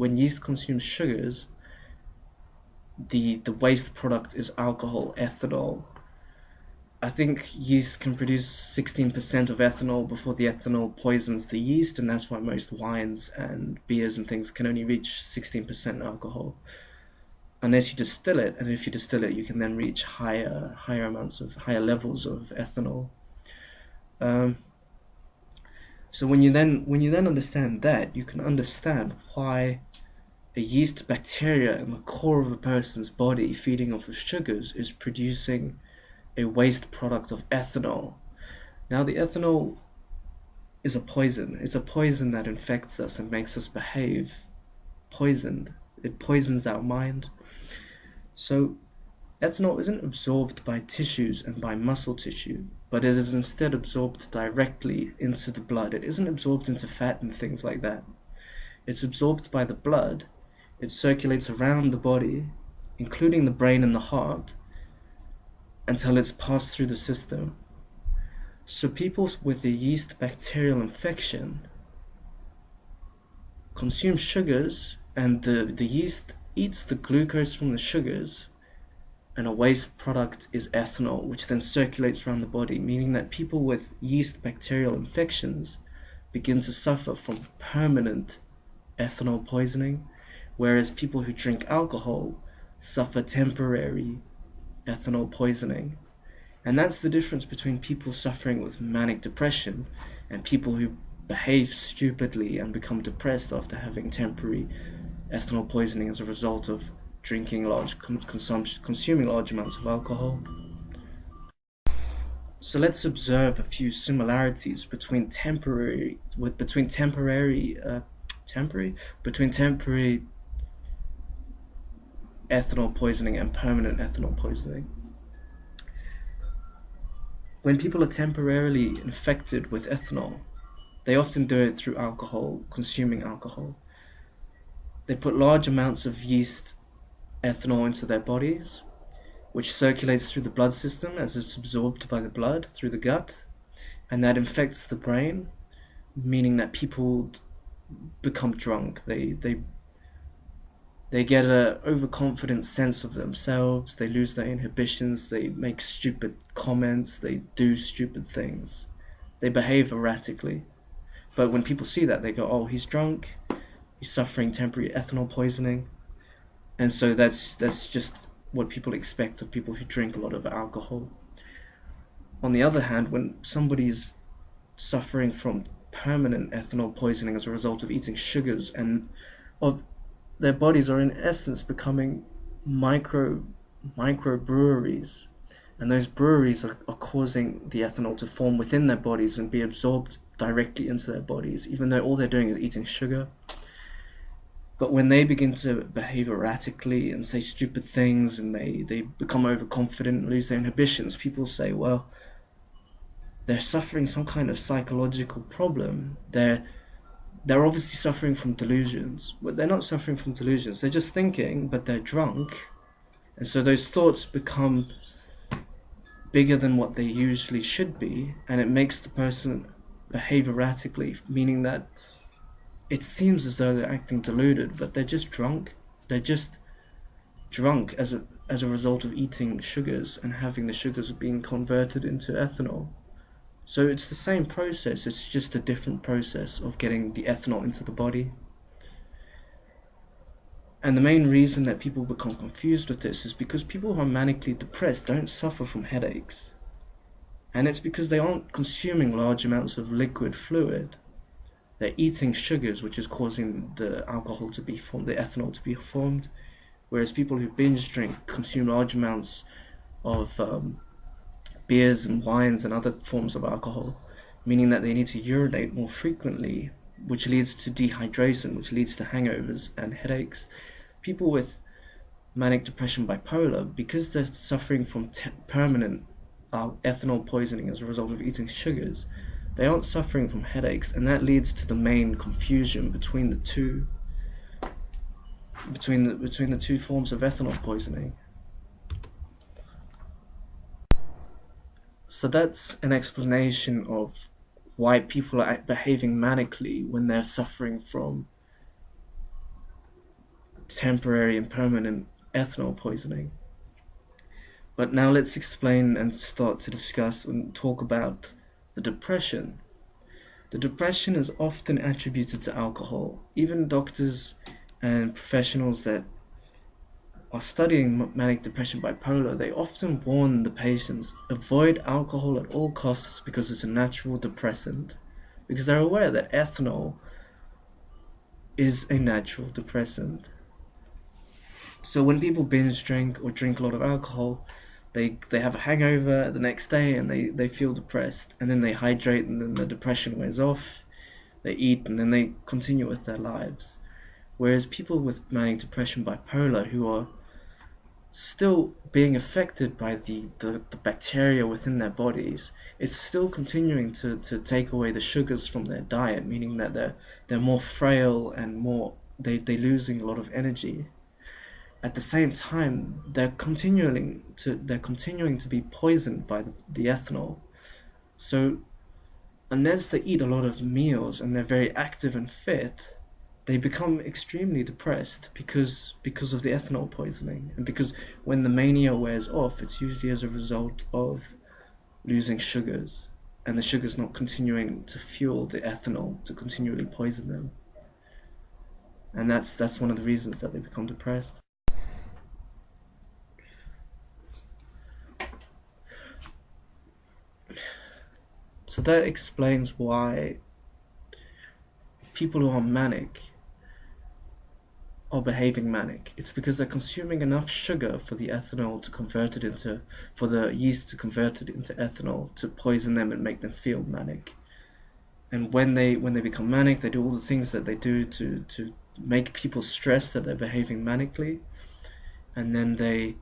when yeast consumes sugars, the waste product is alcohol, ethanol. I think yeast can produce 16% of ethanol before the ethanol poisons the yeast, and that's why most wines and beers and things can only reach 16% alcohol. Unless you distill it, and if you distill it, you can then reach higher levels of ethanol. Um, so when you then understand that, you can understand why a yeast bacteria in the core of a person's body feeding off of sugars is producing a waste product of ethanol. Now, the ethanol is a poison. It's a poison that infects us and makes us behave poisoned. It poisons our mind. So, ethanol isn't absorbed by tissues and by muscle tissue, but it is instead absorbed directly into the blood. It isn't absorbed into fat and things like that. It's absorbed by the blood. It circulates around the body, including the brain and the heart, until it's passed through the system. So people with a yeast bacterial infection consume sugars, and the yeast eats the glucose from the sugars, and a waste product is ethanol, which then circulates around the body, meaning that people with yeast bacterial infections begin to suffer from permanent ethanol poisoning, whereas people who drink alcohol suffer temporary ethanol poisoning. And that's the difference between people suffering with manic depression and people who behave stupidly and become depressed after having temporary ethanol poisoning as a result of drinking consuming large amounts of alcohol. So let's observe a few similarities between temporary ethanol poisoning and permanent ethanol poisoning. When people are temporarily infected with ethanol, they often do it through consuming alcohol. They put large amounts of yeast ethanol into their bodies, which circulates through the blood system as it's absorbed by the blood through the gut, and that infects the brain, meaning that people become drunk. They get a overconfident sense of themselves, they lose their inhibitions, they make stupid comments, they do stupid things. They behave erratically. But when people see that, they go, oh, he's drunk, he's suffering temporary ethanol poisoning. And so that's just what people expect of people who drink a lot of alcohol. On the other hand, when somebody is suffering from permanent ethanol poisoning as a result of eating sugars, and of their bodies are in essence becoming micro breweries, and those breweries are causing the ethanol to form within their bodies and be absorbed directly into their bodies, even though all they're doing is eating sugar. But when they begin to behave erratically and say stupid things, and they become overconfident and lose their inhibitions, people say, well, they're suffering some kind of psychological problem. They're obviously suffering from delusions. But they're not suffering from delusions. They're just thinking, but they're drunk. And so those thoughts become bigger than what they usually should be, and it makes the person behave erratically, meaning that it seems as though they're acting deluded, but they're just drunk. They're just drunk as a result of eating sugars and having the sugars being converted into ethanol. So it's the same process, it's just a different process of getting the ethanol into the body. And the main reason that people become confused with this is because people who are manically depressed don't suffer from headaches. And it's because they aren't consuming large amounts of liquid fluid. They're eating sugars, which is causing the alcohol to be formed, the ethanol to be formed. Whereas people who binge drink consume large amounts of beers and wines and other forms of alcohol, meaning that they need to urinate more frequently, which leads to dehydration, which leads to hangovers and headaches. People with manic depression bipolar, because they're suffering from permanent ethanol poisoning as a result of eating sugars, they aren't suffering from headaches, and that leads to the main confusion between the two forms of ethanol poisoning. So that's an explanation of why people are behaving manically when they're suffering from temporary and permanent ethanol poisoning. But now let's explain and start to discuss and talk about the depression. The depression is often attributed to alcohol. Even doctors and professionals that are studying manic depression bipolar, they often warn the patients avoid alcohol at all costs because it's a natural depressant. Because they're aware that ethanol is a natural depressant. So when people binge drink or drink a lot of alcohol, they have a hangover the next day and they feel depressed, and then they hydrate and then the depression wears off, they eat and then they continue with their lives. Whereas people with manic depression bipolar who are still being affected by the bacteria within their bodies, it's still continuing to take away the sugars from their diet, meaning that they're more frail and more they're losing a lot of energy. At the same time, they're continuing to be poisoned by the ethanol. So unless they eat a lot of meals and they're very active and fit, they become extremely depressed because of the ethanol poisoning, and because when the mania wears off, it's usually as a result of losing sugars, and the sugars not continuing to fuel the ethanol to continually poison them, and that's one of the reasons that they become depressed. So that explains why people who are manic are behaving manic. It's because they're consuming enough sugar for the ethanol to convert it into, for the yeast to convert it into ethanol to poison them and make them feel manic. And when they become manic, they do all the things that they do to make people stress that they're behaving manically, and then they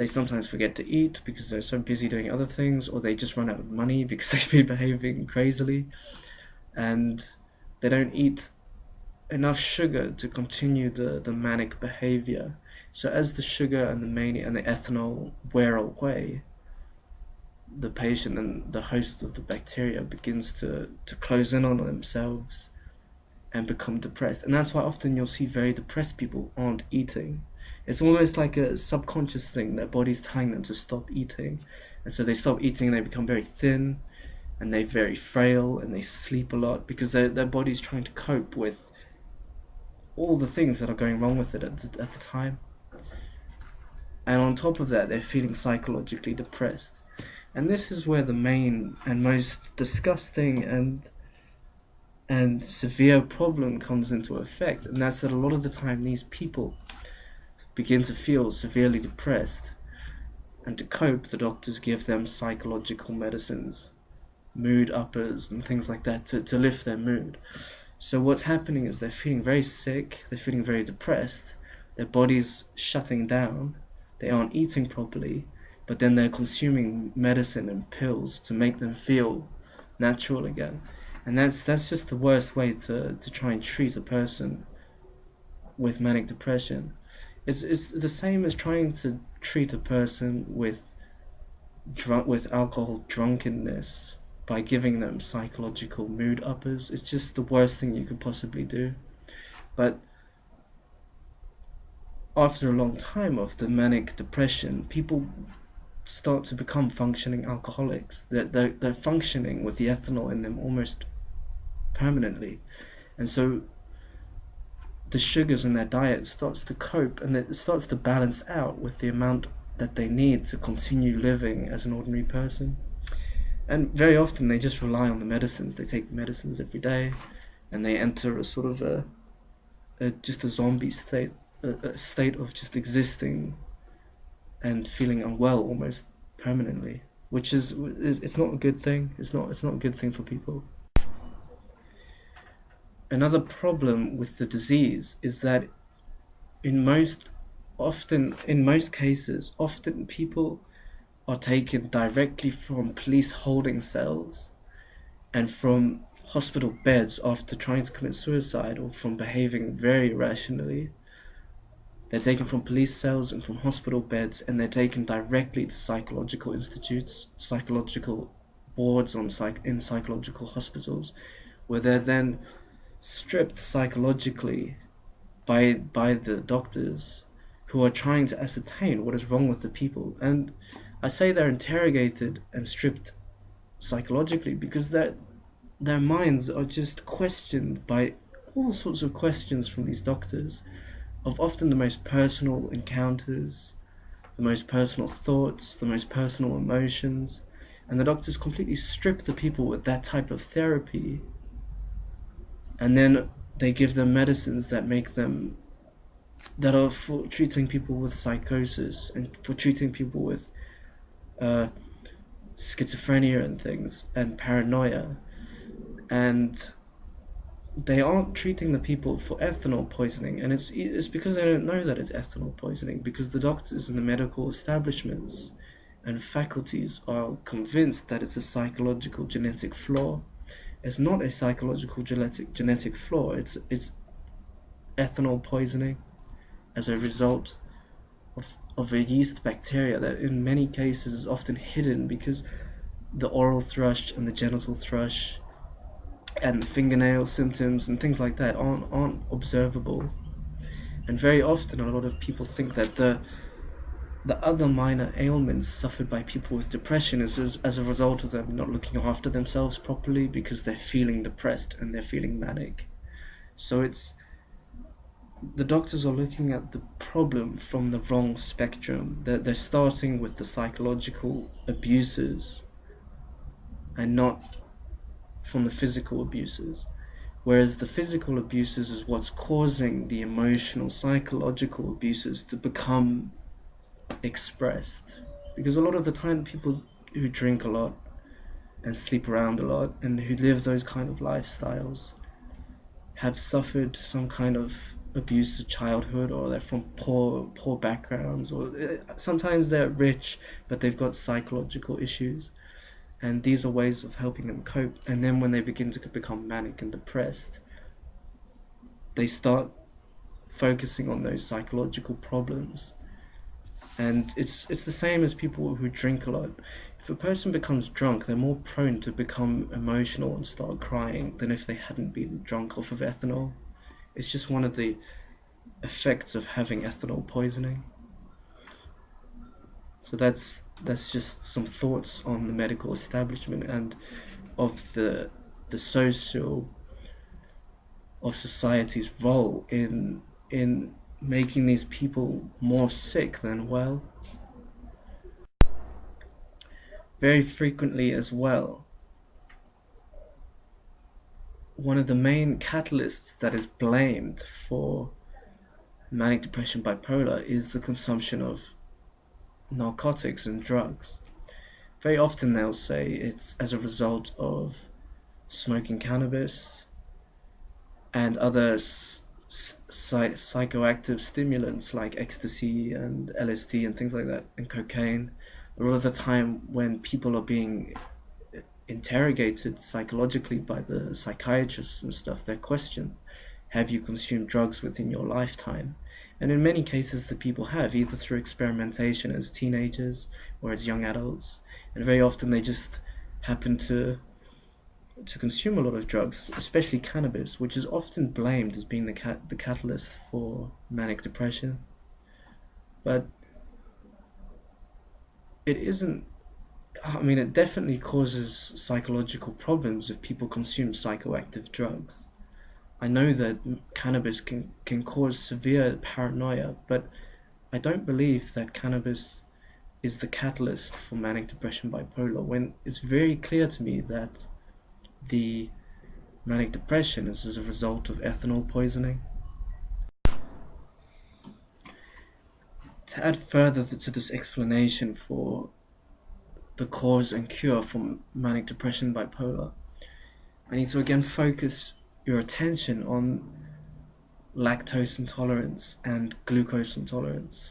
sometimes forget to eat because they're so busy doing other things, or they just run out of money because they've been behaving crazily, and they don't eat enough sugar to continue the manic behavior. So as the sugar and the mania and the ethanol wear away, the patient and the host of the bacteria begins to close in on themselves and become depressed. And that's why often you'll see very depressed people aren't eating. It's almost like a subconscious thing. Their body's telling them to stop eating. And so they stop eating and they become very thin and they're very frail and they sleep a lot because their body's trying to cope with all the things that are going wrong with it at the time. And on top of that, they're feeling psychologically depressed. And this is where the main and most disgusting and severe problem comes into effect. And that's that a lot of the time these people begin to feel severely depressed. And to cope, the doctors give them psychological medicines, mood uppers and things like that to lift their mood. So what's happening is they're feeling very sick, they're feeling very depressed, their body's shutting down, they aren't eating properly, but then they're consuming medicine and pills to make them feel natural again. And that's just the worst way to try and treat a person with manic depression. It's the same as trying to treat a person with alcohol drunkenness by giving them psychological mood uppers. It's just the worst thing you could possibly do. But after a long time of the manic depression, people start to become functioning alcoholics. They're functioning with the ethanol in them almost permanently. And so the sugars in their diet starts to cope, and it starts to balance out with the amount that they need to continue living as an ordinary person. And very often they just rely on the medicines. They take the medicines every day, and they enter a sort of just a zombie state, a state of just existing and feeling unwell almost permanently, which is it's not a good thing. It's not a good thing for people. Another problem with the disease is that in most cases, often people are taken directly from police holding cells and from hospital beds after trying to commit suicide or from behaving very irrationally. They're taken from police cells and from hospital beds, and they're taken directly to psychological institutes, psychological wards in psychological hospitals, where they're then stripped psychologically by the doctors who are trying to ascertain what is wrong with the people. And I say they're interrogated and stripped psychologically because their minds are just questioned by all sorts of questions from these doctors of often the most personal encounters, the most personal thoughts, the most personal emotions. And the doctors completely strip the people with that type of therapy, and then they give them medicines that are for treating people with psychosis and for treating people with uh, schizophrenia and things and paranoia. And they aren't treating the people for ethanol poisoning, and it's because they don't know that it's ethanol poisoning, because the doctors and the medical establishments and faculties are convinced that it's a psychological genetic flaw. It's not a psychological genetic flaw. It's ethanol poisoning as a result of a yeast bacteria that in many cases is often hidden because the oral thrush and the genital thrush and the fingernail symptoms and things like that aren't observable. And very often a lot of people think that the other minor ailments suffered by people with depression is as a result of them not looking after themselves properly because they're feeling depressed and they're feeling manic. So the doctors are looking at the problem from the wrong spectrum. They're starting with the psychological abuses and not from the physical abuses. Whereas the physical abuses is what's causing the emotional, psychological abuses to become expressed. Because a lot of the time people who drink a lot and sleep around a lot and who live those kind of lifestyles have suffered some kind of abusive childhood, or they're from poor backgrounds, or sometimes they're rich but they've got psychological issues, and these are ways of helping them cope. And then when they begin to become manic and depressed, they start focusing on those psychological problems. And it's the same as people who drink a lot. If a person becomes drunk, they're more prone to become emotional and start crying than if they hadn't been drunk off of ethanol. It's just one of the effects of having ethanol poisoning. So that's just some thoughts on the medical establishment and of the social of society's role in making these people more sick than well. Very frequently as well, one of the main catalysts that is blamed for manic depression bipolar is the consumption of narcotics and drugs. Very often they'll say it's as a result of smoking cannabis and other psychoactive stimulants like ecstasy and LSD and things like that, and cocaine. A lot of the time when people are being interrogated psychologically by the psychiatrists and stuff, they're questioned, have you consumed drugs within your lifetime? And in many cases the people have, either through experimentation as teenagers or as young adults. And very often they just happen to consume a lot of drugs, especially cannabis, which is often blamed as being the catalyst for manic depression. But it isn't. I mean, it definitely causes psychological problems if people consume psychoactive drugs. I know that cannabis can cause severe paranoia, but I don't believe that cannabis is the catalyst for manic depression bipolar, when it's very clear to me that the manic depression is as a result of ethanol poisoning. To add further to this explanation for the cause and cure for manic depression bipolar, I need to again focus your attention on lactose intolerance and glucose intolerance.